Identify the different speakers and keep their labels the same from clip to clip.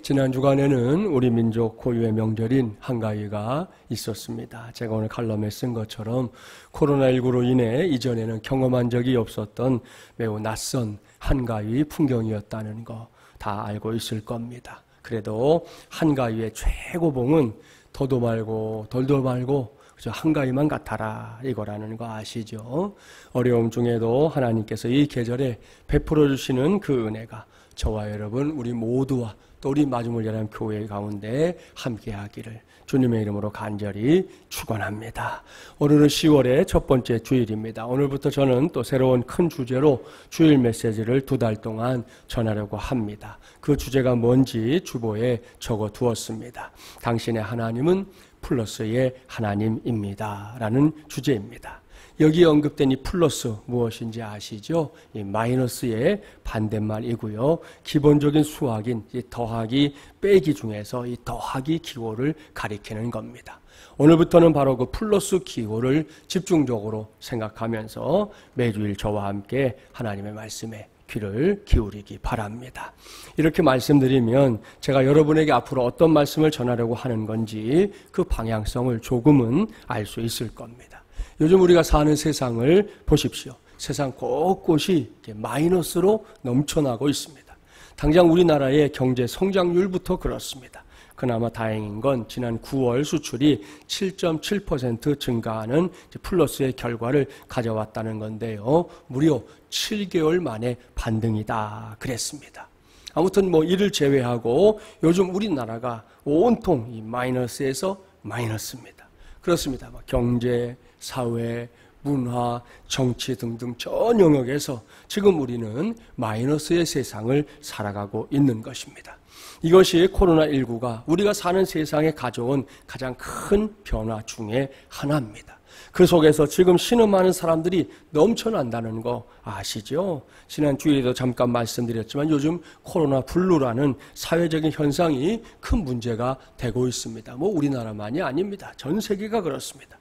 Speaker 1: 지난 주간에는 우리 민족 고유의 명절인 한가위가 있었습니다. 제가 오늘 칼럼에 쓴 것처럼 코로나19로 인해 이전에는 경험한 적이 없었던 매우 낯선 한가위 풍경이었다는 거 다 알고 있을 겁니다. 그래도 한가위의 최고봉은 더도 말고 덜도 말고 한가위만 같아라 이거라는 거 아시죠? 어려움 중에도 하나님께서 이 계절에 베풀어 주시는 그 은혜가 저와 여러분 우리 모두와 또 우리 마중물 예람 교회 가운데 함께하기를 주님의 이름으로 간절히 축원합니다. 오늘은 10월의 첫 번째 주일입니다. 오늘부터 저는 또 새로운 큰 주제로 주일 메시지를 2달 동안 전하려고 합니다. 그 주제가 뭔지 주보에 적어두었습니다. 당신의 하나님은 플러스의 하나님입니다 라는 주제입니다. 여기 언급된 이 플러스 무엇인지 아시죠? 이 마이너스의 반대말이고요. 기본적인 수학인 이 더하기 빼기 중에서 이 더하기 기호를 가리키는 겁니다. 오늘부터는 바로 그 플러스 기호를 집중적으로 생각하면서 매주일 저와 함께 하나님의 말씀에 귀를 기울이기 바랍니다. 이렇게 말씀드리면 제가 여러분에게 앞으로 어떤 말씀을 전하려고 하는 건지 그 방향성을 조금은 알 수 있을 겁니다. 요즘 우리가 사는 세상을 보십시오. 세상 곳곳이 마이너스로 넘쳐나고 있습니다. 당장 우리나라의 경제 성장률부터 그렇습니다. 그나마 다행인 건 지난 9월 수출이 7.7% 증가하는 플러스의 결과를 가져왔다는 건데요. 무려 7개월 만에 반등이다 그랬습니다. 아무튼 이를 제외하고 요즘 우리나라가 온통 이 마이너스에서 마이너스입니다. 그렇습니다. 경제, 사회, 문화, 정치 등등 전 영역에서 지금 우리는 마이너스의 세상을 살아가고 있는 것입니다. 이것이 코로나19가 우리가 사는 세상에 가져온 가장 큰 변화 중에 하나입니다. 그 속에서 지금 신음하는 사람들이 넘쳐난다는 거 아시죠? 지난 주일에도 잠깐 말씀드렸지만 요즘 코로나 블루라는 사회적인 현상이 큰 문제가 되고 있습니다. 우리나라만이 아닙니다. 전 세계가 그렇습니다.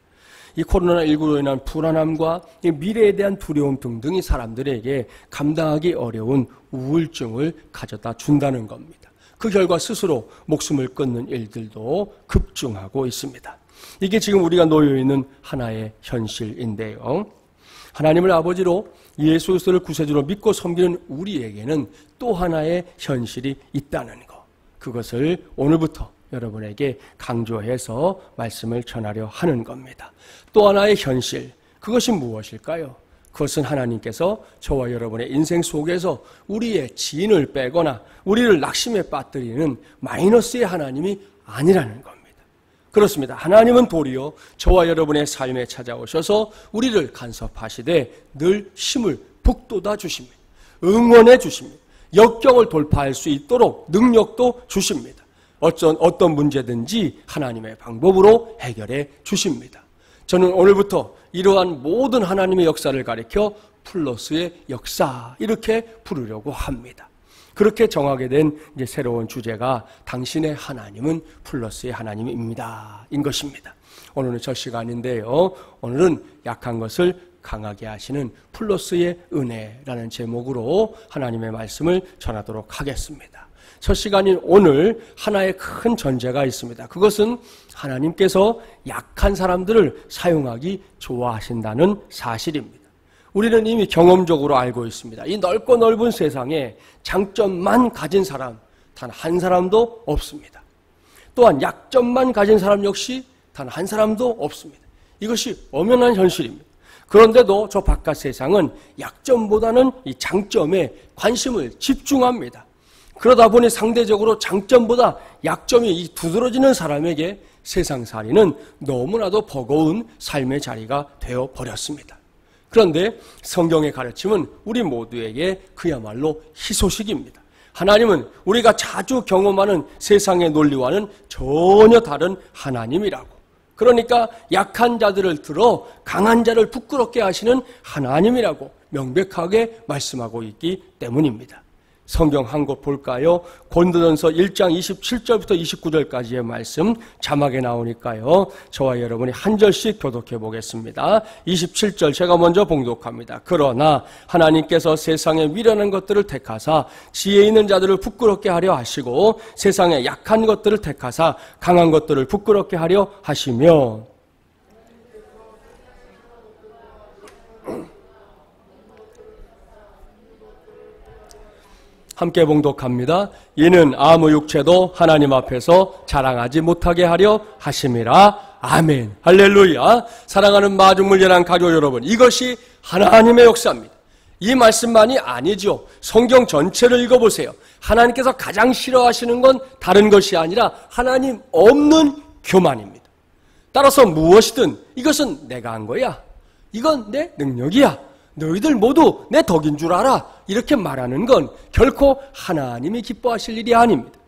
Speaker 1: 이 코로나19로 인한 불안함과 미래에 대한 두려움 등등이 사람들에게 감당하기 어려운 우울증을 가져다 준다는 겁니다. 그 결과 스스로 목숨을 끊는 일들도 급증하고 있습니다. 이게 지금 우리가 놓여있는 하나의 현실인데요. 하나님을 아버지로 예수 그리스도를 구세주로 믿고 섬기는 우리에게는 또 하나의 현실이 있다는 것. 그것을 오늘부터 여러분에게 강조해서 말씀을 전하려 하는 겁니다. 또 하나의 현실, 그것이 무엇일까요? 그것은 하나님께서 저와 여러분의 인생 속에서 우리의 진을 빼거나 우리를 낙심에 빠뜨리는 마이너스의 하나님이 아니라는 겁니다. 그렇습니다. 하나님은 도리어 저와 여러분의 삶에 찾아오셔서 우리를 간섭하시되 늘 힘을 북돋아 주십니다. 응원해 주십니다. 역경을 돌파할 수 있도록 능력도 주십니다. 어떤 문제든지 하나님의 방법으로 해결해 주십니다. 저는 오늘부터 이러한 모든 하나님의 역사를 가리켜 플러스의 역사 이렇게 부르려고 합니다. 그렇게 정하게 된 이제 새로운 주제가 당신의 하나님은 플러스의 하나님입니다 인 것입니다. 오늘은 첫 시간인데요. 오늘은 약한 것을 강하게 하시는 플러스의 은혜라는 제목으로 하나님의 말씀을 전하도록 하겠습니다. 첫 시간인 오늘 하나의 큰 전제가 있습니다. 그것은 하나님께서 약한 사람들을 사용하기 좋아하신다는 사실입니다. 우리는 이미 경험적으로 알고 있습니다. 이 넓고 넓은 세상에 장점만 가진 사람 단 한 사람도 없습니다. 또한 약점만 가진 사람 역시 단 한 사람도 없습니다. 이것이 엄연한 현실입니다. 그런데도 저 바깥 세상은 약점보다는 이 장점에 관심을 집중합니다. 그러다 보니 상대적으로 장점보다 약점이 두드러지는 사람에게 세상살이는 너무나도 버거운 삶의 자리가 되어버렸습니다. 그런데 성경의 가르침은 우리 모두에게 그야말로 희소식입니다. 하나님은 우리가 자주 경험하는 세상의 논리와는 전혀 다른 하나님이라고. 그러니까 약한 자들을 들어 강한 자를 부끄럽게 하시는 하나님이라고 명백하게 말씀하고 있기 때문입니다. 성경 한 곳 볼까요? 고린도전서 1장 27절부터 29절까지의 말씀 자막에 나오니까요. 저와 여러분이 한 절씩 교독해 보겠습니다. 27절 제가 먼저 봉독합니다. 그러나 하나님께서 세상에 미련한 것들을 택하사 지혜 있는 자들을 부끄럽게 하려 하시고 세상에 약한 것들을 택하사 강한 것들을 부끄럽게 하려 하시며 함께 봉독합니다. 이는 아무 육체도 하나님 앞에서 자랑하지 못하게 하려 하심이라. 아멘. 할렐루야. 사랑하는 마중물연한 가족 여러분, 이것이 하나님의 역사입니다. 이 말씀만이 아니죠. 성경 전체를 읽어보세요. 하나님께서 가장 싫어하시는 건 다른 것이 아니라 하나님 없는 교만입니다. 따라서 무엇이든 이것은 내가 한 거야. 이건 내 능력이야. 너희들 모두 내 덕인 줄 알아. 이렇게 말하는 건 결코 하나님이 기뻐하실 일이 아닙니다.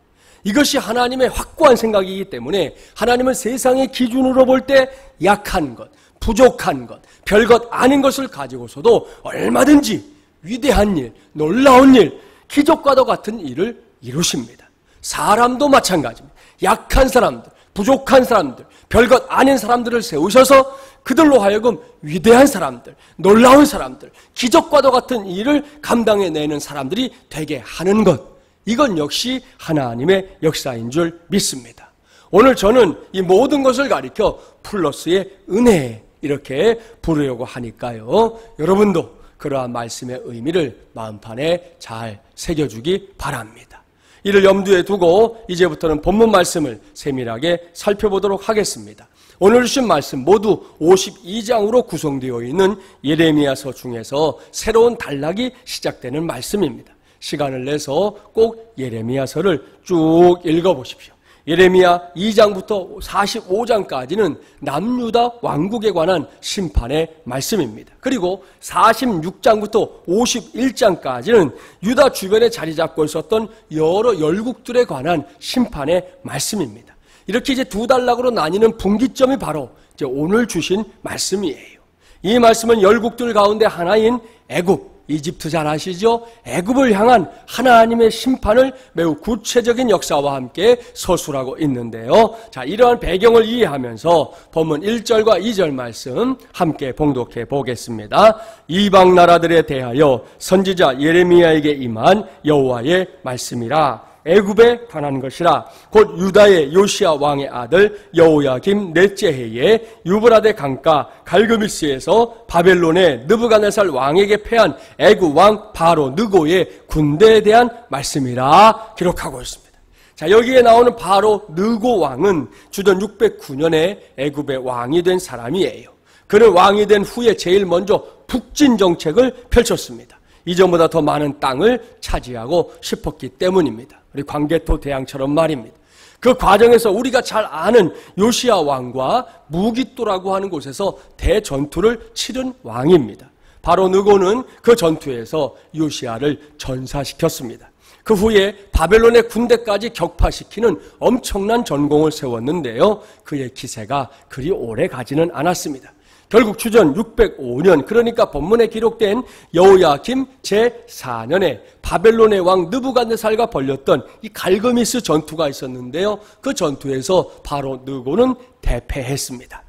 Speaker 1: 이것이 하나님의 확고한 생각이기 때문에 하나님은 세상의 기준으로 볼 때 약한 것, 부족한 것, 별것 아닌 것을 가지고서도 얼마든지 위대한 일, 놀라운 일, 기적과도 같은 일을 이루십니다. 사람도 마찬가지입니다. 약한 사람들, 부족한 사람들, 별것 아닌 사람들을 세우셔서 그들로 하여금 위대한 사람들, 놀라운 사람들, 기적과도 같은 일을 감당해내는 사람들이 되게 하는 것, 이건 역시 하나님의 역사인 줄 믿습니다. 오늘 저는 이 모든 것을 가리켜 플러스의 은혜 이렇게 부르려고 하니까요. 여러분도 그러한 말씀의 의미를 마음판에 잘 새겨주기 바랍니다. 이를 염두에 두고 이제부터는 본문 말씀을 세밀하게 살펴보도록 하겠습니다. 오늘 주신 말씀 모두 52장으로 구성되어 있는 예레미야서 중에서 새로운 단락이 시작되는 말씀입니다. 시간을 내서 꼭 예레미야서를 쭉 읽어보십시오. 예레미야 2장부터 45장까지는 남유다 왕국에 관한 심판의 말씀입니다. 그리고 46장부터 51장까지는 유다 주변에 자리 잡고 있었던 여러 열국들에 관한 심판의 말씀입니다. 이렇게 이제 두 단락으로 나뉘는 분기점이 바로 이제 오늘 주신 말씀이에요. 이 말씀은 열국들 가운데 하나인 애굽, 이집트 잘 아시죠? 애굽을 향한 하나님의 심판을 매우 구체적인 역사와 함께 서술하고 있는데요. 자, 이러한 배경을 이해하면서 본문 1절과 2절 말씀 함께 봉독해 보겠습니다. 이방 나라들에 대하여 선지자 예레미야에게 임한 여호와의 말씀이라. 애굽에 관한 것이라. 곧 유다의 요시야 왕의 아들 여호야김 넷째 해에 유브라데 강가 갈그미스에서 바벨론의 느부갓네살 왕에게 패한 애굽 왕 바로 느고의 군대에 대한 말씀이라 기록하고 있습니다. 자, 여기에 나오는 바로 느고 왕은 주전 609년에 애굽의 왕이 된 사람이에요. 그는 왕이 된 후에 제일 먼저 북진 정책을 펼쳤습니다. 이전보다 더 많은 땅을 차지하고 싶었기 때문입니다. 우리 광개토 대왕처럼 말입니다. 그 과정에서 우리가 잘 아는 요시야 왕과 무깃도라고 하는 곳에서 대전투를 치른 왕입니다. 바로 느고는 그 전투에서 요시야를 전사시켰습니다. 그 후에 바벨론의 군대까지 격파시키는 엄청난 전공을 세웠는데요. 그의 기세가 그리 오래 가지는 않았습니다. 결국 주전 605년, 그러니까 본문에 기록된 여호야김 제4년에 바벨론의 왕 느부갓네살과 벌였던 이 갈그미스 전투가 있었는데요. 그 전투에서 바로 느고는 대패했습니다.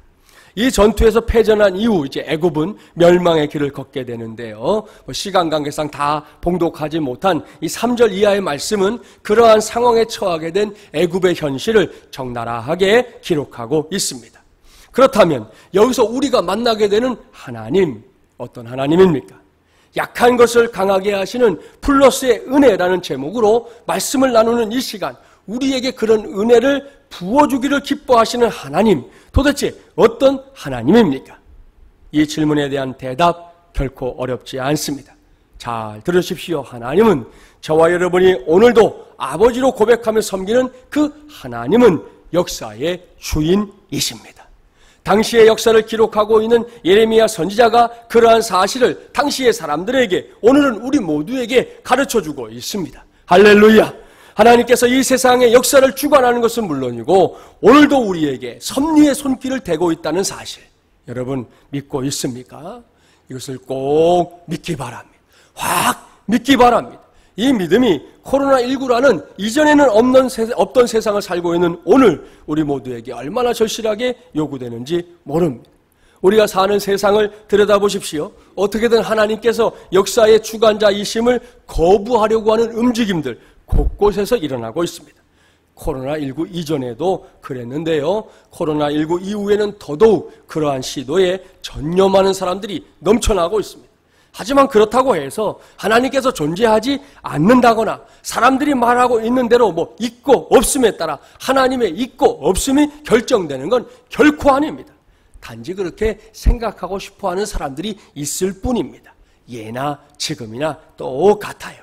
Speaker 1: 이 전투에서 패전한 이후 이제 애굽은 멸망의 길을 걷게 되는데요. 시간 관계상 다 봉독하지 못한 이 3절 이하의 말씀은 그러한 상황에 처하게 된 애굽의 현실을 적나라하게 기록하고 있습니다. 그렇다면 여기서 우리가 만나게 되는 하나님, 어떤 하나님입니까? 약한 것을 강하게 하시는 플러스의 은혜라는 제목으로 말씀을 나누는 이 시간, 우리에게 그런 은혜를 부어주기를 기뻐하시는 하나님, 도대체 어떤 하나님입니까? 이 질문에 대한 대답 결코 어렵지 않습니다. 잘 들으십시오. 하나님은 저와 여러분이 오늘도 아버지로 고백하며 섬기는 그 하나님은 역사의 주인이십니다. 당시의 역사를 기록하고 있는 예레미야 선지자가 그러한 사실을 당시의 사람들에게, 오늘은 우리 모두에게 가르쳐주고 있습니다. 할렐루야! 하나님께서 이 세상의 역사를 주관하는 것은 물론이고 오늘도 우리에게 섭리의 손길을 대고 있다는 사실, 여러분 믿고 있습니까? 이것을 꼭 믿기 바랍니다. 확 믿기 바랍니다. 이 믿음이 코로나19라는 이전에는 없던 세상을 살고 있는 오늘 우리 모두에게 얼마나 절실하게 요구되는지 모릅니다. 우리가 사는 세상을 들여다보십시오. 어떻게든 하나님께서 역사의 주관자이심을 거부하려고 하는 움직임들 곳곳에서 일어나고 있습니다. 코로나19 이전에도 그랬는데요. 코로나19 이후에는 더더욱 그러한 시도에 전념하는 사람들이 넘쳐나고 있습니다. 하지만 그렇다고 해서 하나님께서 존재하지 않는다거나 사람들이 말하고 있는 대로 있고 없음에 따라 하나님의 있고 없음이 결정되는 건 결코 아닙니다. 단지 그렇게 생각하고 싶어하는 사람들이 있을 뿐입니다. 예나 지금이나 똑같아요.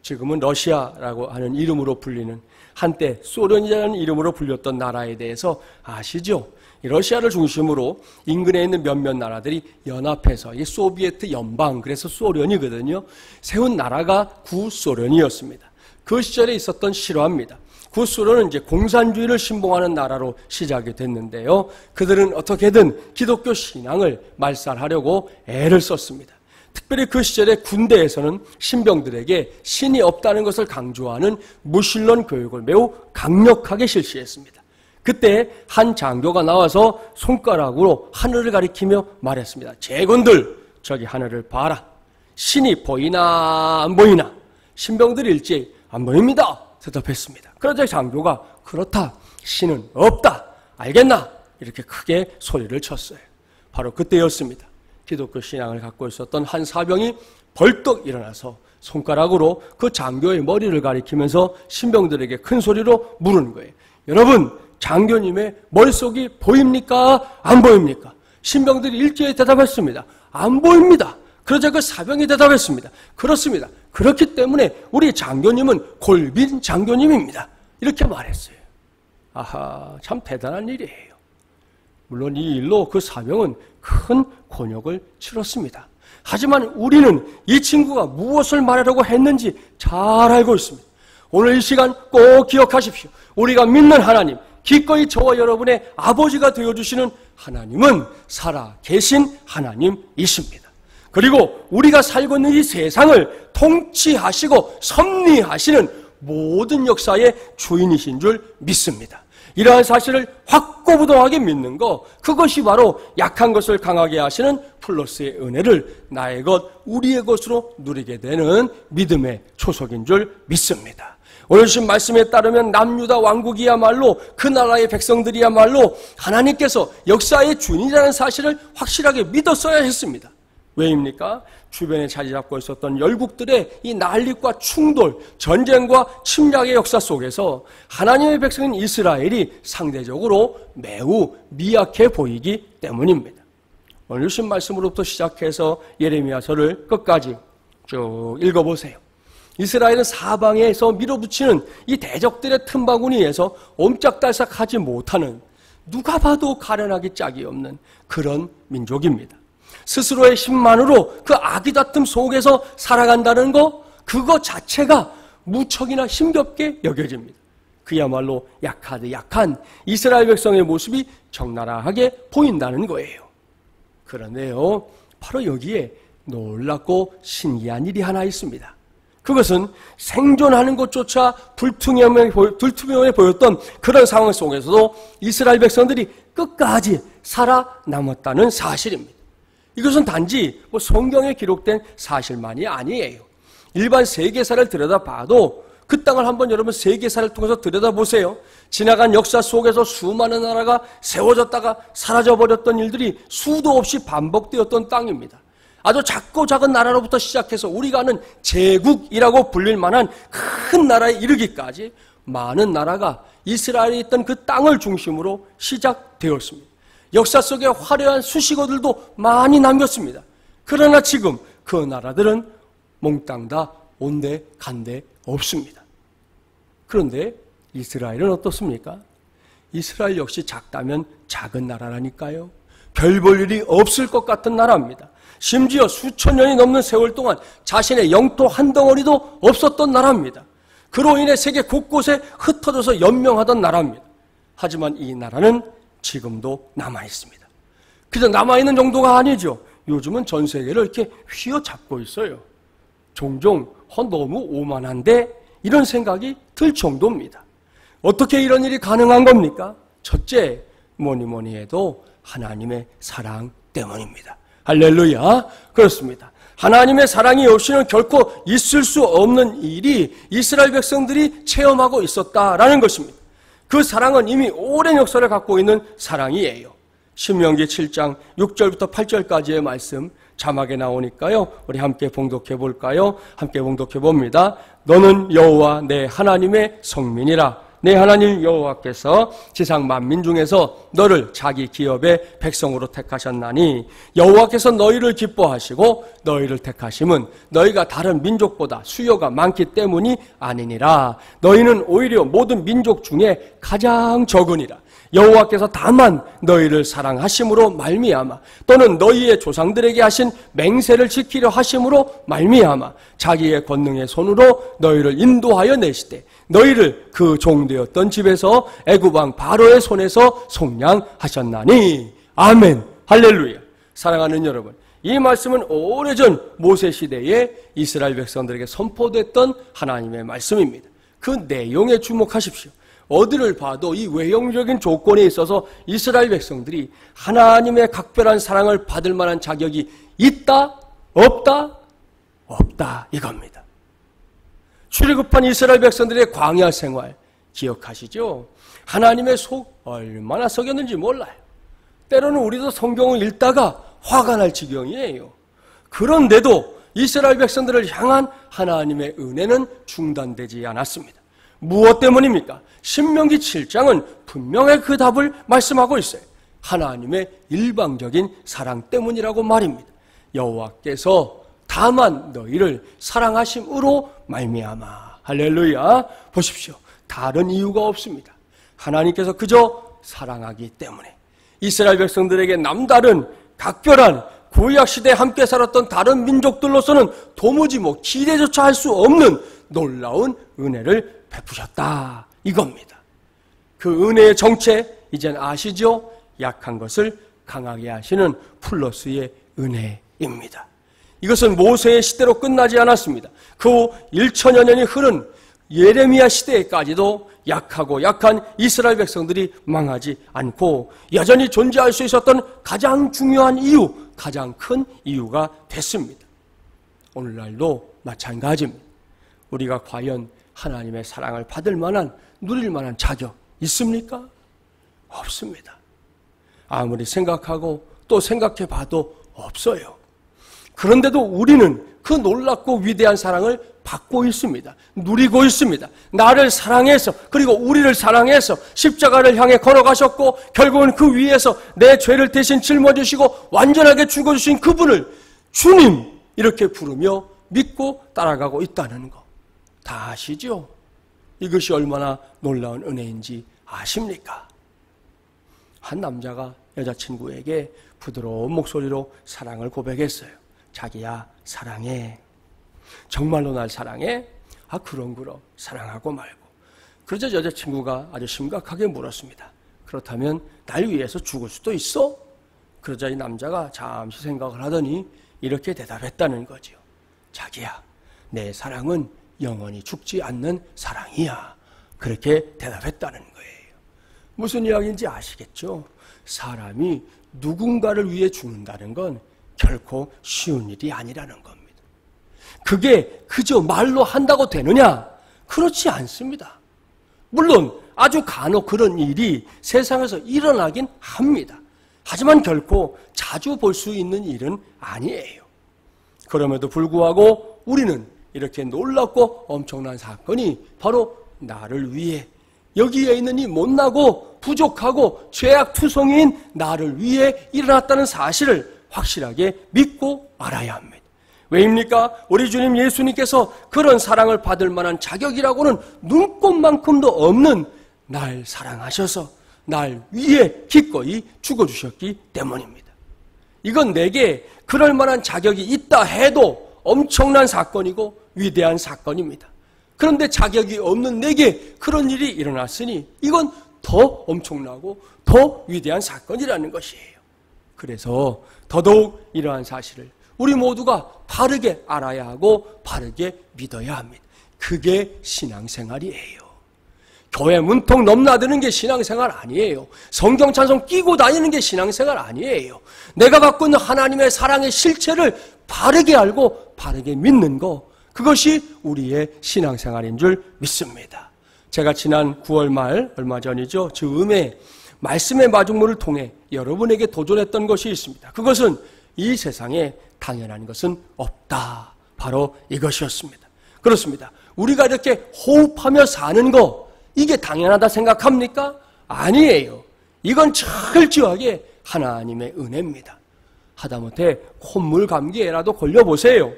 Speaker 1: 지금은 러시아라고 하는 이름으로 불리는, 한때 소련이라는 이름으로 불렸던 나라에 대해서 아시죠? 러시아를 중심으로 인근에 있는 몇몇 나라들이 연합해서 이 소비에트 연방, 그래서 소련이거든요. 세운 나라가 구소련이었습니다. 그 시절에 있었던 실화입니다. 구소련은 이제 공산주의를 신봉하는 나라로 시작이 됐는데요. 그들은 어떻게든 기독교 신앙을 말살하려고 애를 썼습니다. 특별히 그 시절에 군대에서는 신병들에게 신이 없다는 것을 강조하는 무신론 교육을 매우 강력하게 실시했습니다. 그때 한 장교가 나와서 손가락으로 하늘을 가리키며 말했습니다. 제군들, 저기 하늘을 봐라. 신이 보이나 안 보이나? 신병들이 일제히 안 보입니다 대답했습니다. 그러자 장교가 그렇다, 신은 없다, 알겠나? 이렇게 크게 소리를 쳤어요. 바로 그때였습니다. 기독교 신앙을 갖고 있었던 한 사병이 벌떡 일어나서 손가락으로 그 장교의 머리를 가리키면서 신병들에게 큰 소리로 물은 거예요. 여러분, 장교님의 머릿속이 보입니까? 안 보입니까? 신병들이 일제히 대답했습니다. 안 보입니다. 그러자 그 사병이 대답했습니다. 그렇습니다. 그렇기 때문에 우리 장교님은 골빈 장교님입니다. 이렇게 말했어요. 아하, 참 대단한 일이에요. 물론 이 일로 그 사병은 큰 곤욕을 치렀습니다. 하지만 우리는 이 친구가 무엇을 말하려고 했는지 잘 알고 있습니다. 오늘 이 시간 꼭 기억하십시오. 우리가 믿는 하나님, 기꺼이 저와 여러분의 아버지가 되어주시는 하나님은 살아 계신 하나님이십니다. 그리고 우리가 살고 있는 이 세상을 통치하시고 섭리하시는 모든 역사의 주인이신 줄 믿습니다. 이러한 사실을 확고부동하게 믿는 것, 그것이 바로 약한 것을 강하게 하시는 플러스의 은혜를 나의 것, 우리의 것으로 누리게 되는 믿음의 초석인 줄 믿습니다. 오늘 주신 말씀에 따르면 남유다 왕국이야말로, 그 나라의 백성들이야말로 하나님께서 역사의 주인이라는 사실을 확실하게 믿었어야 했습니다. 왜입니까? 주변에 자리 잡고 있었던 열국들의 이 난립과 충돌, 전쟁과 침략의 역사 속에서 하나님의 백성인 이스라엘이 상대적으로 매우 미약해 보이기 때문입니다. 오늘 주신 말씀으로부터 시작해서 예레미야서를 끝까지 쭉 읽어보세요. 이스라엘은 사방에서 밀어붙이는 이 대적들의 틈바구니에서 옴짝달싹하지 못하는, 누가 봐도 가련하기 짝이 없는 그런 민족입니다. 스스로의 힘만으로 그 악의 다툼 속에서 살아간다는 것, 그거 자체가 무척이나 힘겹게 여겨집니다. 그야말로 약하디 약한 이스라엘 백성의 모습이 적나라하게 보인다는 거예요. 그런데요, 바로 여기에 놀랍고 신기한 일이 하나 있습니다. 그것은 생존하는 것조차 불투명해 보였던 그런 상황 속에서도 이스라엘 백성들이 끝까지 살아남았다는 사실입니다. 이것은 단지 성경에 기록된 사실만이 아니에요. 일반 세계사를 들여다봐도 그 땅을 한번 여러분 세계사를 통해서 들여다보세요. 지나간 역사 속에서 수많은 나라가 세워졌다가 사라져버렸던 일들이 수도 없이 반복되었던 땅입니다. 아주 작고 작은 나라로부터 시작해서 우리가 아는 제국이라고 불릴 만한 큰 나라에 이르기까지 많은 나라가 이스라엘에 있던 그 땅을 중심으로 시작되었습니다. 역사 속에 화려한 수식어들도 많이 남겼습니다. 그러나 지금 그 나라들은 몽땅 다 온데 간데 없습니다. 그런데 이스라엘은 어떻습니까? 이스라엘 역시 작다면 작은 나라라니까요. 별 볼 일이 없을 것 같은 나라입니다. 심지어 수천 년이 넘는 세월 동안 자신의 영토 한 덩어리도 없었던 나라입니다. 그로 인해 세계 곳곳에 흩어져서 연명하던 나라입니다. 하지만 이 나라는 지금도 남아있습니다. 그저 남아있는 정도가 아니죠. 요즘은 전 세계를 이렇게 휘어잡고 있어요. 종종 너무 오만한데 이런 생각이 들 정도입니다. 어떻게 이런 일이 가능한 겁니까? 첫째, 뭐니 해도 하나님의 사랑 때문입니다. 할렐루야. 그렇습니다. 하나님의 사랑이 없이는 결코 있을 수 없는 일이 이스라엘 백성들이 체험하고 있었다라는 것입니다. 그 사랑은 이미 오랜 역사를 갖고 있는 사랑이에요. 신명기 7장 6절부터 8절까지의 말씀 자막에 나오니까요. 우리 함께 봉독해 볼까요? 함께 봉독해 봅니다. 너는 여호와 내 하나님의 성민이라. 내 하나님 여호와께서 지상 만민 중에서 너를 자기 기업의 백성으로 택하셨나니 여호와께서 너희를 기뻐하시고 너희를 택하심은 너희가 다른 민족보다 수요가 많기 때문이 아니니라. 너희는 오히려 모든 민족 중에 가장 적으니라. 여호와께서 다만 너희를 사랑하심으로 말미암아 또는 너희의 조상들에게 하신 맹세를 지키려 하심으로 말미암아 자기의 권능의 손으로 너희를 인도하여 내시되 너희를 그 종되었던 집에서 애굽 왕 바로의 손에서 속량하셨나니. 아멘. 할렐루야. 사랑하는 여러분, 이 말씀은 오래전 모세 시대에 이스라엘 백성들에게 선포됐던 하나님의 말씀입니다. 그 내용에 주목하십시오. 어디를 봐도 이 외형적인 조건에 있어서 이스라엘 백성들이 하나님의 각별한 사랑을 받을 만한 자격이 있다? 없다? 없다 이겁니다. 출애굽한 이스라엘 백성들의 광야 생활 기억하시죠? 하나님의 속 얼마나 썩였는지 몰라요. 때로는 우리도 성경을 읽다가 화가 날 지경이에요. 그런데도 이스라엘 백성들을 향한 하나님의 은혜는 중단되지 않았습니다. 무엇 때문입니까? 신명기 7장은 분명히 그 답을 말씀하고 있어요. 하나님의 일방적인 사랑 때문이라고 말입니다. 여호와께서 다만 너희를 사랑하심으로 말미암아. 할렐루야. 보십시오. 다른 이유가 없습니다. 하나님께서 그저 사랑하기 때문에 이스라엘 백성들에게 남다른 각별한 구약시대에 함께 살았던 다른 민족들로서는 도무지 기대조차 할 수 없는 놀라운 은혜를 베푸셨다 이겁니다. 그 은혜의 정체 이젠 아시죠? 약한 것을 강하게 하시는 플러스의 은혜입니다. 이것은 모세의 시대로 끝나지 않았습니다. 그 후 1000여 년이 흐른 예레미야 시대에까지도 약하고 약한 이스라엘 백성들이 망하지 않고 여전히 존재할 수 있었던 가장 중요한 이유, 가장 큰 이유가 됐습니다. 오늘날도 마찬가지입니다. 우리가 과연 하나님의 사랑을 받을 만한, 누릴 만한 자격 있습니까? 없습니다. 아무리 생각하고 또 생각해 봐도 없어요. 그런데도 우리는 그 놀랍고 위대한 사랑을 받고 있습니다. 누리고 있습니다. 나를 사랑해서, 그리고 우리를 사랑해서 십자가를 향해 걸어가셨고 결국은 그 위에서 내 죄를 대신 짊어지시고 완전하게 죽어주신 그분을 주님 이렇게 부르며 믿고 따라가고 있다는 거 다 아시죠? 이것이 얼마나 놀라운 은혜인지 아십니까? 한 남자가 여자친구에게 부드러운 목소리로 사랑을 고백했어요. 자기야, 사랑해. 정말로 날 사랑해? 아, 그럼 사랑하고 말고. 그러자 여자친구가 아주 심각하게 물었습니다. 그렇다면 날 위해서 죽을 수도 있어? 그러자 이 남자가 잠시 생각을 하더니 이렇게 대답했다는 거죠. 자기야, 내 사랑은 영원히 죽지 않는 사랑이야. 그렇게 대답했다는 거예요. 무슨 이야기인지 아시겠죠? 사람이 누군가를 위해 죽는다는 건 결코 쉬운 일이 아니라는 겁니다. 그게 그저 말로 한다고 되느냐? 그렇지 않습니다. 물론 아주 간혹 그런 일이 세상에서 일어나긴 합니다. 하지만 결코 자주 볼 수 있는 일은 아니에요. 그럼에도 불구하고 우리는 이렇게 놀랍고 엄청난 사건이 바로 나를 위해, 여기에 있는 이 못나고 부족하고 죄악투성이인 나를 위해 일어났다는 사실을 확실하게 믿고 알아야 합니다. 왜입니까? 우리 주님 예수님께서 그런 사랑을 받을 만한 자격이라고는 눈꼽만큼도 없는 날 사랑하셔서 날 위해 기꺼이 죽어주셨기 때문입니다. 이건 내게 그럴 만한 자격이 있다 해도 엄청난 사건이고 위대한 사건입니다. 그런데 자격이 없는 내게 그런 일이 일어났으니 이건 더 엄청나고 더 위대한 사건이라는 것이에요. 그래서 더더욱 이러한 사실을 우리 모두가 바르게 알아야 하고 바르게 믿어야 합니다. 그게 신앙생활이에요. 교회 문통 넘나드는 게 신앙생활 아니에요. 성경 찬송 끼고 다니는 게 신앙생활 아니에요. 내가 갖고 있는 하나님의 사랑의 실체를 바르게 알고 바르게 믿는 거, 그것이 우리의 신앙생활인 줄 믿습니다. 제가 지난 9월 말 얼마 전이죠. 즈음에 말씀의 마중물을 통해 여러분에게 도전했던 것이 있습니다. 그것은 이 세상에 당연한 것은 없다. 바로 이것이었습니다. 그렇습니다. 우리가 이렇게 호흡하며 사는 거, 이게 당연하다 생각합니까? 아니에요. 이건 철저하게 하나님의 은혜입니다. 하다못해 콧물 감기에라도 걸려보세요.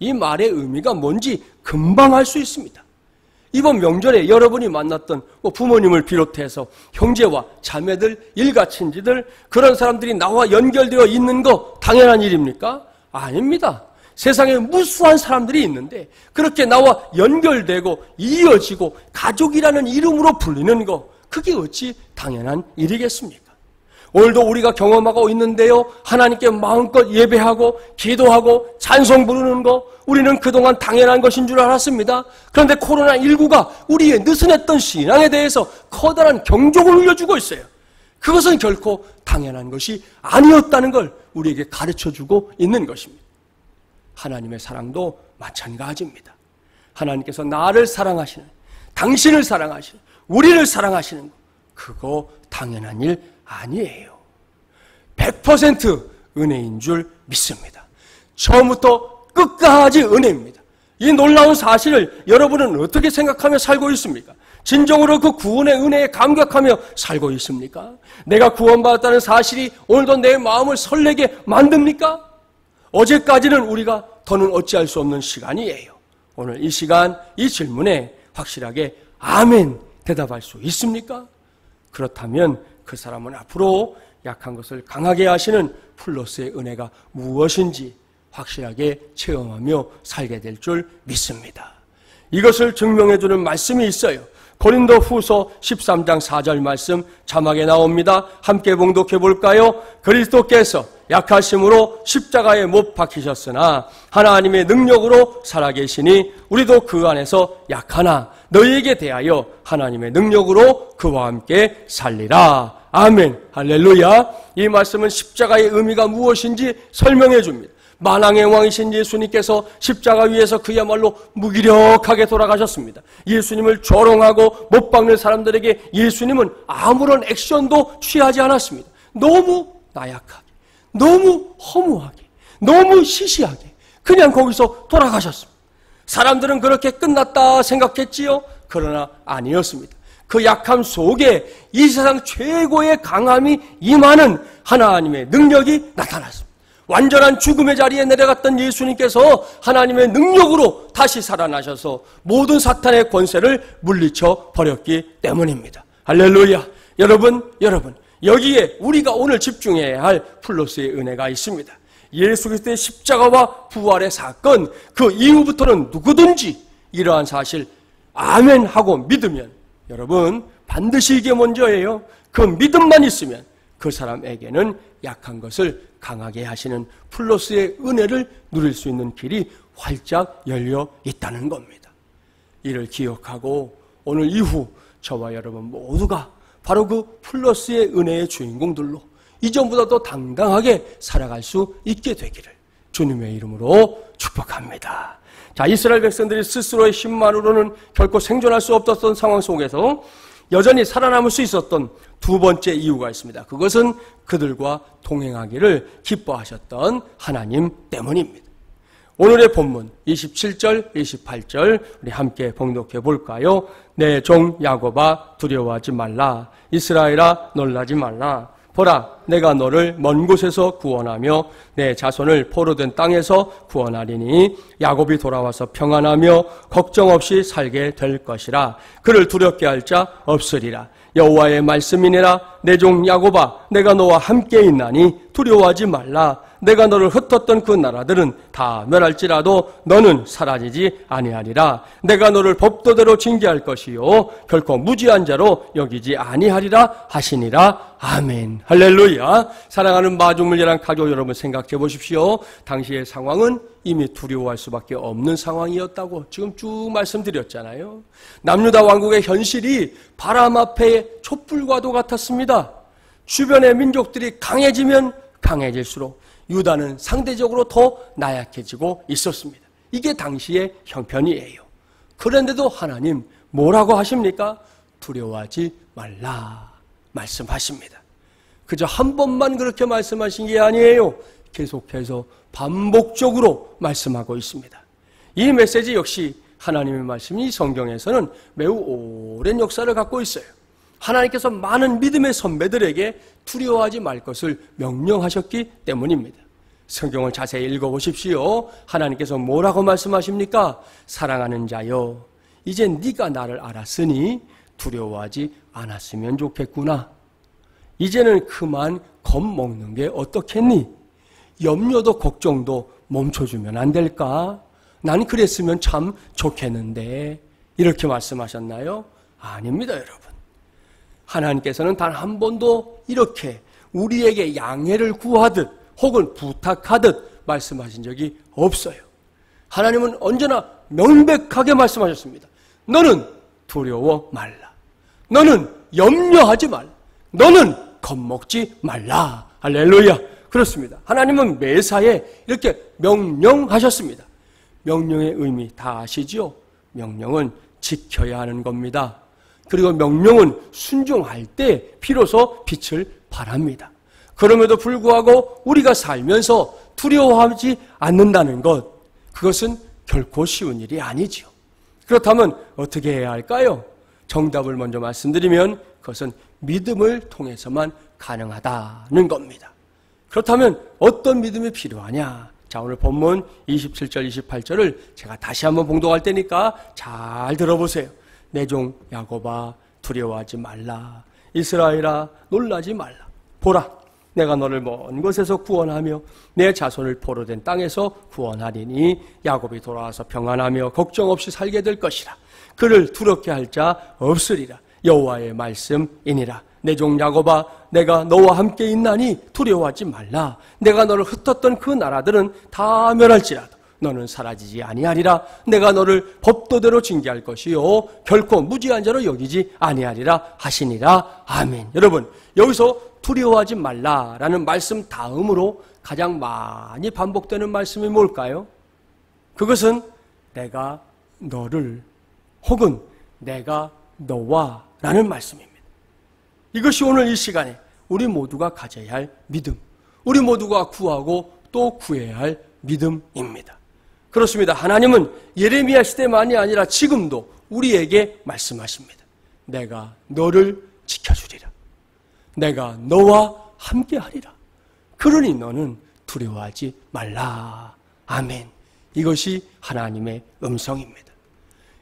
Speaker 1: 이 말의 의미가 뭔지 금방 알 수 있습니다. 이번 명절에 여러분이 만났던 부모님을 비롯해서 형제와 자매들, 일가친지들, 그런 사람들이 나와 연결되어 있는 거 당연한 일입니까? 아닙니다. 세상에 무수한 사람들이 있는데 그렇게 나와 연결되고 이어지고 가족이라는 이름으로 불리는 거, 그게 어찌 당연한 일이겠습니까? 오늘도 우리가 경험하고 있는데요, 하나님께 마음껏 예배하고 기도하고 찬송 부르는 거, 우리는 그동안 당연한 것인 줄 알았습니다. 그런데 코로나19가 우리의 느슨했던 신앙에 대해서 커다란 경종을 울려주고 있어요. 그것은 결코 당연한 것이 아니었다는 걸 우리에게 가르쳐주고 있는 것입니다. 하나님의 사랑도 마찬가지입니다. 하나님께서 나를 사랑하시는, 당신을 사랑하시는, 우리를 사랑하시는 것, 그거 당연한 일 아니에요. 100% 은혜인 줄 믿습니다. 처음부터 끝까지 은혜입니다. 이 놀라운 사실을 여러분은 어떻게 생각하며 살고 있습니까? 진정으로 그 구원의 은혜에 감격하며 살고 있습니까? 내가 구원받았다는 사실이 오늘도 내 마음을 설레게 만듭니까? 어제까지는 우리가 더는 어찌할 수 없는 시간이에요. 오늘 이 시간, 이 질문에 확실하게 아멘 대답할 수 있습니까? 그렇다면 그 사람은 앞으로 약한 것을 강하게 하시는 플러스의 은혜가 무엇인지 확실하게 체험하며 살게 될 줄 믿습니다. 이것을 증명해주는 말씀이 있어요. 고린도 후서 13장 4절 말씀 자막에 나옵니다. 함께 봉독해 볼까요? 그리스도께서 약하심으로 십자가에 못 박히셨으나 하나님의 능력으로 살아계시니 우리도 그 안에서 약하나 너희에게 대하여 하나님의 능력으로 그와 함께 살리라. 아멘. 할렐루야. 이 말씀은 십자가의 의미가 무엇인지 설명해 줍니다. 만왕의 왕이신 예수님께서 십자가 위에서 그야말로 무기력하게 돌아가셨습니다. 예수님을 조롱하고 못 박는 사람들에게 예수님은 아무런 액션도 취하지 않았습니다. 너무 나약하게, 너무 허무하게, 너무 시시하게 그냥 거기서 돌아가셨습니다. 사람들은 그렇게 끝났다 생각했지요. 그러나 아니었습니다. 그 약함 속에 이 세상 최고의 강함이 임하는 하나님의 능력이 나타났습니다. 완전한 죽음의 자리에 내려갔던 예수님께서 하나님의 능력으로 다시 살아나셔서 모든 사탄의 권세를 물리쳐 버렸기 때문입니다. 할렐루야. 여러분, 여기에 우리가 오늘 집중해야 할 플러스의 은혜가 있습니다. 예수 그리스도의 십자가와 부활의 사건, 그 이후부터는 누구든지 이러한 사실 아멘 하고 믿으면 여러분 반드시 이게 먼저예요. 그 믿음만 있으면 그 사람에게는 약한 것을 강하게 하시는 플러스의 은혜를 누릴 수 있는 길이 활짝 열려 있다는 겁니다. 이를 기억하고 오늘 이후 저와 여러분 모두가 바로 그 플러스의 은혜의 주인공들로 이전보다 더 당당하게 살아갈 수 있게 되기를 주님의 이름으로 축복합니다. 자, 이스라엘 백성들이 스스로의 힘만으로는 결코 생존할 수 없었던 상황 속에서 여전히 살아남을 수 있었던 두 번째 이유가 있습니다. 그것은 그들과 동행하기를 기뻐하셨던 하나님 때문입니다. 오늘의 본문 27절, 28절 우리 함께 봉독해 볼까요? 내 종 야곱아 두려워하지 말라. 이스라엘아 놀라지 말라. 보라, 내가 너를 먼 곳에서 구원하며 내 자손을 포로된 땅에서 구원하리니 야곱이 돌아와서 평안하며 걱정 없이 살게 될 것이라. 그를 두렵게 할 자 없으리라. 여호와의 말씀이니라. 내 종 야곱아, 내가 너와 함께 있나니 두려워하지 말라. 내가 너를 흩었던 그 나라들은 다 멸할지라도 너는 사라지지 아니하리라. 내가 너를 법도대로 징계할 것이요 결코 무지한 자로 여기지 아니하리라 하시니라. 아멘. 할렐루야. 사랑하는 마중물리랑 가족 여러분, 생각해 보십시오. 당시의 상황은 이미 두려워할 수밖에 없는 상황이었다고 지금 쭉 말씀드렸잖아요. 남유다 왕국의 현실이 바람 앞에 촛불과도 같았습니다. 주변의 민족들이 강해지면 강해질수록 유다는 상대적으로 더 나약해지고 있었습니다. 이게 당시의 형편이에요. 그런데도 하나님 뭐라고 하십니까? 두려워하지 말라 말씀하십니다. 그저 한 번만 그렇게 말씀하신 게 아니에요. 계속해서 반복적으로 말씀하고 있습니다. 이 메시지 역시 하나님의 말씀이 성경에서는 매우 오랜 역사를 갖고 있어요. 하나님께서 많은 믿음의 선배들에게 두려워하지 말 것을 명령하셨기 때문입니다. 성경을 자세히 읽어보십시오. 하나님께서 뭐라고 말씀하십니까? 사랑하는 자여, 이제 네가 나를 알았으니 두려워하지 않았으면 좋겠구나. 이제는 그만 겁먹는 게 어떻겠니? 염려도 걱정도 멈춰주면 안 될까? 난 그랬으면 참 좋겠는데. 이렇게 말씀하셨나요? 아닙니다, 여러분. 하나님께서는 단 한 번도 이렇게 우리에게 양해를 구하듯 혹은 부탁하듯 말씀하신 적이 없어요. 하나님은 언제나 명백하게 말씀하셨습니다. 너는 두려워 말라. 너는 염려하지 말라. 너는 겁먹지 말라. 할렐루야. 그렇습니다. 하나님은 매사에 이렇게 명령하셨습니다. 명령의 의미 다 아시죠? 명령은 지켜야 하는 겁니다. 그리고 명령은 순종할 때 비로소 빛을 발합니다. 그럼에도 불구하고 우리가 살면서 두려워하지 않는다는 것, 그것은 결코 쉬운 일이 아니죠. 그렇다면 어떻게 해야 할까요? 정답을 먼저 말씀드리면 그것은 믿음을 통해서만 가능하다는 겁니다. 그렇다면 어떤 믿음이 필요하냐? 자, 오늘 본문 27절, 28절을 제가 다시 한번 봉독할 테니까 잘 들어보세요. 내 종 야곱아, 두려워하지 말라. 이스라엘아, 놀라지 말라. 보라, 내가 너를 먼 곳에서 구원하며 내 자손을 포로된 땅에서 구원하리니 야곱이 돌아와서 평안하며 걱정 없이 살게 될 것이라. 그를 두렵게 할 자 없으리라. 여호와의 말씀이니라. 내 종 야곱아, 내가 너와 함께 있나니 두려워하지 말라. 내가 너를 흩었던 그 나라들은 다 멸할지라도 너는 사라지지 아니하리라. 내가 너를 법도대로 징계할 것이요 결코 무지한 자로 여기지 아니하리라 하시니라. 아멘. 여러분, 여기서 두려워하지 말라라는 말씀 다음으로 가장 많이 반복되는 말씀이 뭘까요? 그것은 내가 너를 혹은 내가 너와 라는 말씀입니다. 이것이 오늘 이 시간에 우리 모두가 가져야 할 믿음, 우리 모두가 구하고 또 구해야 할 믿음입니다. 그렇습니다. 하나님은 예레미야 시대만이 아니라 지금도 우리에게 말씀하십니다. 내가 너를 지켜주리라. 내가 너와 함께하리라. 그러니 너는 두려워하지 말라. 아멘. 이것이 하나님의 음성입니다.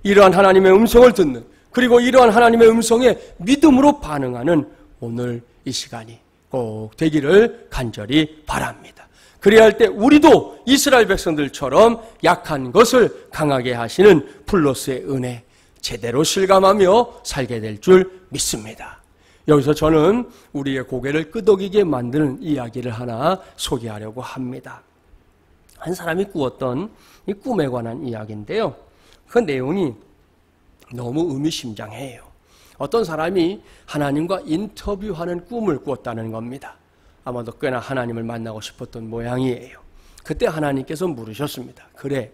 Speaker 1: 이러한 하나님의 음성을 듣는, 그리고 이러한 하나님의 음성에 믿음으로 반응하는 오늘 이 시간이 꼭 되기를 간절히 바랍니다. 그래야 할 때 우리도 이스라엘 백성들처럼 약한 것을 강하게 하시는 플로스의 은혜 제대로 실감하며 살게 될 줄 믿습니다. 여기서 저는 우리의 고개를 끄덕이게 만드는 이야기를 하나 소개하려고 합니다. 한 사람이 꾸었던 이 꿈에 관한 이야기인데요. 그 내용이 너무 의미심장해요. 어떤 사람이 하나님과 인터뷰하는 꿈을 꾸었다는 겁니다. 아마도 꽤나 하나님을 만나고 싶었던 모양이에요. 그때 하나님께서 물으셨습니다. 그래,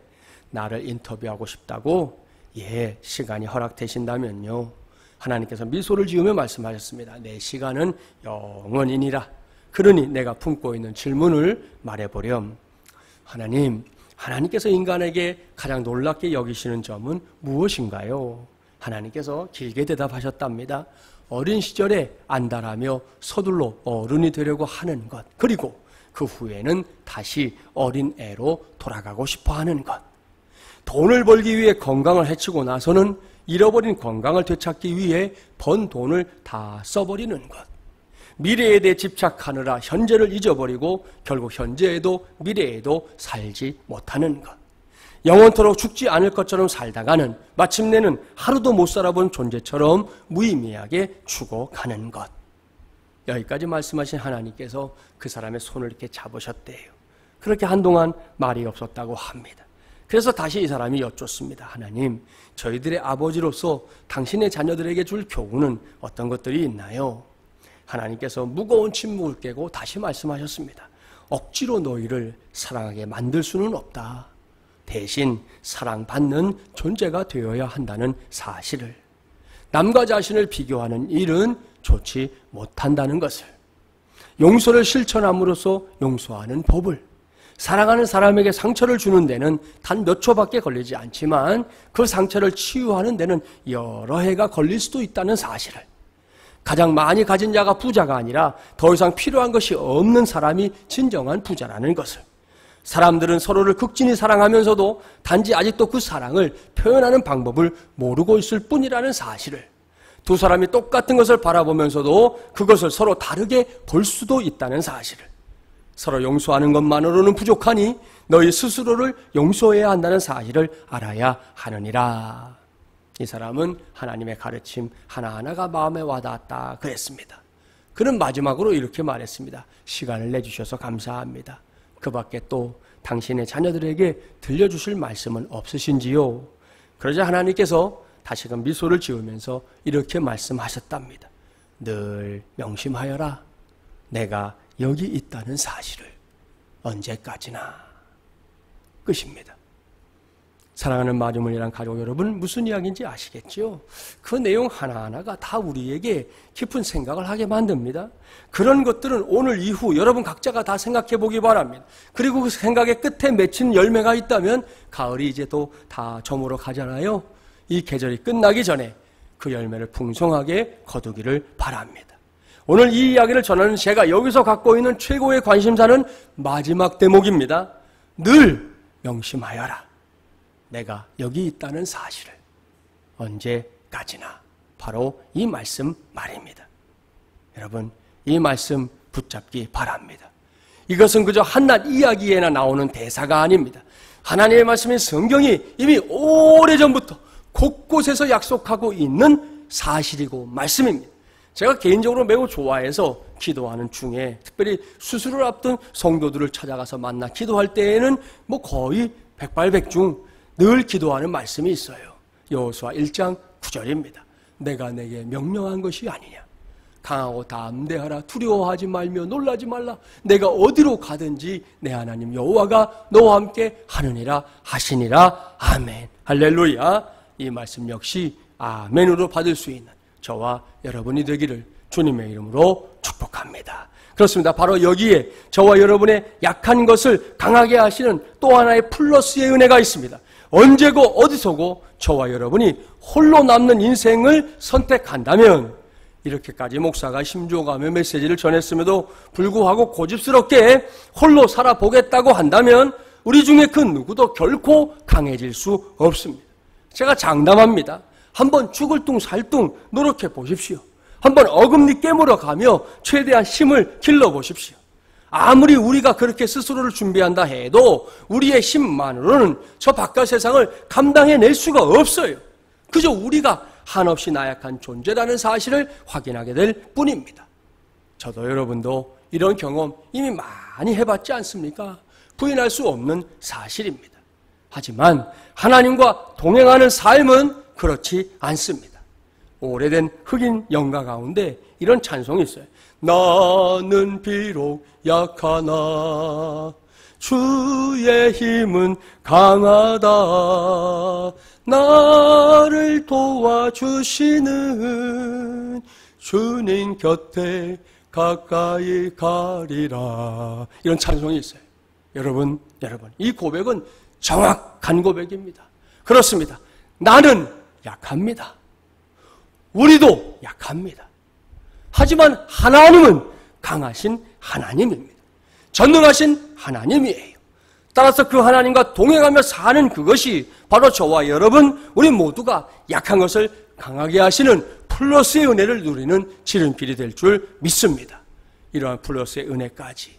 Speaker 1: 나를 인터뷰하고 싶다고? 예, 시간이 허락되신다면요. 하나님께서 미소를 지으며 말씀하셨습니다. 내 시간은 영원이니라. 그러니 내가 품고 있는 질문을 말해보렴. 하나님께서 인간에게 가장 놀랍게 여기시는 점은 무엇인가요? 하나님께서 길게 대답하셨답니다. 어린 시절에 안달하며 서둘러 어른이 되려고 하는 것, 그리고 그 후에는 다시 어린애로 돌아가고 싶어 하는 것, 돈을 벌기 위해 건강을 해치고 나서는 잃어버린 건강을 되찾기 위해 번 돈을 다 써버리는 것, 미래에 대해 집착하느라 현재를 잊어버리고 결국 현재에도 미래에도 살지 못하는 것. 영원토록 죽지 않을 것처럼 살다가는 마침내는 하루도 못 살아본 존재처럼 무의미하게 죽어가는 것. 여기까지 말씀하신 하나님께서 그 사람의 손을 이렇게 잡으셨대요. 그렇게 한동안 말이 없었다고 합니다. 그래서 다시 이 사람이 여쭙습니다. 하나님, 저희들의 아버지로서 당신의 자녀들에게 줄 교훈은 어떤 것들이 있나요? 하나님께서 무거운 침묵을 깨고 다시 말씀하셨습니다. 억지로 너희를 사랑하게 만들 수는 없다. 대신 사랑받는 존재가 되어야 한다는 사실을, 남과 자신을 비교하는 일은 좋지 못한다는 것을, 용서를 실천함으로써 용서하는 법을, 사랑하는 사람에게 상처를 주는 데는 단 몇 초밖에 걸리지 않지만 그 상처를 치유하는 데는 여러 해가 걸릴 수도 있다는 사실을, 가장 많이 가진 자가 부자가 아니라 더 이상 필요한 것이 없는 사람이 진정한 부자라는 것을, 사람들은 서로를 극진히 사랑하면서도 단지 아직도 그 사랑을 표현하는 방법을 모르고 있을 뿐이라는 사실을, 두 사람이 똑같은 것을 바라보면서도 그것을 서로 다르게 볼 수도 있다는 사실을, 서로 용서하는 것만으로는 부족하니 너희 스스로를 용서해야 한다는 사실을 알아야 하느니라. 이 사람은 하나님의 가르침 하나하나가 마음에 와닿았다 그랬습니다. 그는 마지막으로 이렇게 말했습니다. 시간을 내주셔서 감사합니다. 그 밖에 또 당신의 자녀들에게 들려주실 말씀은 없으신지요? 그러자 하나님께서 다시금 미소를 지으면서 이렇게 말씀하셨답니다. 늘 명심하여라. 내가 여기 있다는 사실을. 언제까지나. 끝입니다. 사랑하는 마주문이란 가족 여러분, 무슨 이야기인지 아시겠죠? 그 내용 하나하나가 다 우리에게 깊은 생각을 하게 만듭니다. 그런 것들은 오늘 이후 여러분 각자가 다 생각해 보기 바랍니다. 그리고 그 생각의 끝에 맺힌 열매가 있다면 가을이 이제 또 다 저물어 가잖아요. 이 계절이 끝나기 전에 그 열매를 풍성하게 거두기를 바랍니다. 오늘 이 이야기를 전하는 제가 여기서 갖고 있는 최고의 관심사는 마지막 대목입니다. 늘 명심하여라. 내가 여기 있다는 사실을. 언제까지나. 바로 이 말씀 말입니다. 여러분, 이 말씀 붙잡기 바랍니다. 이것은 그저 한낱 이야기에나 나오는 대사가 아닙니다. 하나님의 말씀인 성경이 이미 오래전부터 곳곳에서 약속하고 있는 사실이고 말씀입니다. 제가 개인적으로 매우 좋아해서 기도하는 중에 특별히 수술을 앞둔 성도들을 찾아가서 만나 기도할 때에는 거의 백발백중 늘 기도하는 말씀이 있어요. 여호수아 1장 9절입니다. 내가 내게 명령한 것이 아니냐. 강하고 담대하라. 두려워하지 말며 놀라지 말라. 내가 어디로 가든지 내 하나님 여호와가 너와 함께 하느니라 하시니라. 아멘. 할렐루야. 이 말씀 역시 아멘으로 받을 수 있는 저와 여러분이 되기를 주님의 이름으로 축복합니다. 그렇습니다. 바로 여기에 저와 여러분의 약한 것을 강하게 하시는 또 하나의 플러스의 은혜가 있습니다. 언제고 어디서고 저와 여러분이 홀로 남는 인생을 선택한다면, 이렇게까지 목사가 힘줘가며 메시지를 전했음에도 불구하고 고집스럽게 홀로 살아보겠다고 한다면 우리 중에 그 누구도 결코 강해질 수 없습니다. 제가 장담합니다. 한번 죽을 둥 살 둥 노력해 보십시오. 한번 어금니 깨물어 가며 최대한 힘을 길러 보십시오. 아무리 우리가 그렇게 스스로를 준비한다 해도 우리의 힘만으로는 저 바깥 세상을 감당해낼 수가 없어요. 그저 우리가 한없이 나약한 존재라는 사실을 확인하게 될 뿐입니다. 저도 여러분도 이런 경험 이미 많이 해봤지 않습니까? 부인할 수 없는 사실입니다. 하지만 하나님과 동행하는 삶은 그렇지 않습니다. 오래된 흑인 연가 가운데 이런 찬송이 있어요. 나는 비록 약하나 주의 힘은 강하다. 나를 도와주시는 주님 곁에 가까이 가리라. 이런 찬송이 있어요. 여러분, 이 고백은 정확한 고백입니다. 그렇습니다. 나는 약합니다. 우리도 약합니다. 하지만 하나님은 강하신 하나님입니다. 전능하신 하나님이에요. 따라서 그 하나님과 동행하며 사는 그것이 바로 저와 여러분, 우리 모두가 약한 것을 강하게 하시는 플러스의 은혜를 누리는 지름길이 될 줄 믿습니다. 이러한 플러스의 은혜까지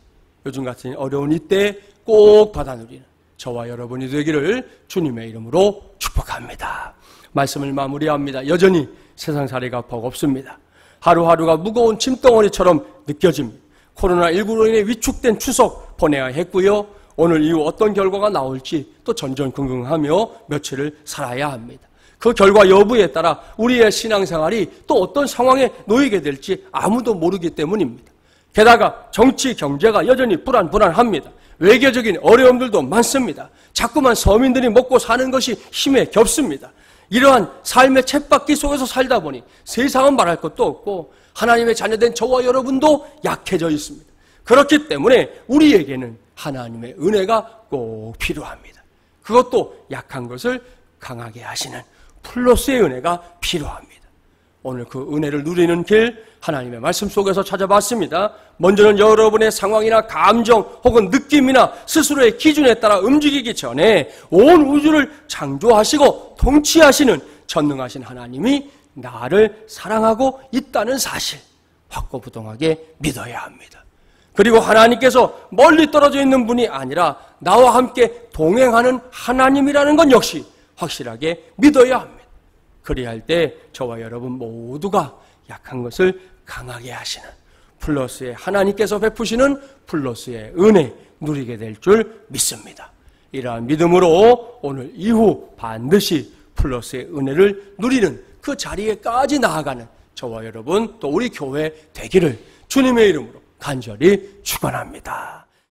Speaker 1: 요즘 같은 어려운 이때 꼭 받아 누리는 저와 여러분이 되기를 주님의 이름으로 축복합니다. 말씀을 마무리합니다. 여전히 세상살이가 버겁습니다. 하루하루가 무거운 짐덩어리처럼 느껴집니다. 코로나19로 인해 위축된 추석 보내야 했고요. 오늘 이후 어떤 결과가 나올지 또 전전긍긍하며 며칠을 살아야 합니다. 그 결과 여부에 따라 우리의 신앙생활이 또 어떤 상황에 놓이게 될지 아무도 모르기 때문입니다. 게다가 정치, 경제가 여전히 불안합니다. 외교적인 어려움들도 많습니다. 자꾸만 서민들이 먹고 사는 것이 힘에 겹습니다. 이러한 삶의 쳇바퀴 속에서 살다 보니 세상은 말할 것도 없고 하나님의 자녀된 저와 여러분도 약해져 있습니다. 그렇기 때문에 우리에게는 하나님의 은혜가 꼭 필요합니다. 그것도 약한 것을 강하게 하시는 플러스의 은혜가 필요합니다. 오늘 그 은혜를 누리는 길 하나님의 말씀 속에서 찾아봤습니다. 먼저는 여러분의 상황이나 감정 혹은 느낌이나 스스로의 기준에 따라 움직이기 전에 온 우주를 창조하시고 통치하시는 전능하신 하나님이 나를 사랑하고 있다는 사실 확고부동하게 믿어야 합니다. 그리고 하나님께서 멀리 떨어져 있는 분이 아니라 나와 함께 동행하는 하나님이라는 건 역시 확실하게 믿어야 합니다. 그리할 때 저와 여러분 모두가 약한 것을 강하게 하시는 플러스의 하나님께서 베푸시는 플러스의 은혜 누리게 될 줄 믿습니다. 이러한 믿음으로 오늘 이후 반드시 플러스의 은혜를 누리는 그 자리에까지 나아가는 저와 여러분 또 우리 교회 되기를 주님의 이름으로 간절히 축원합니다.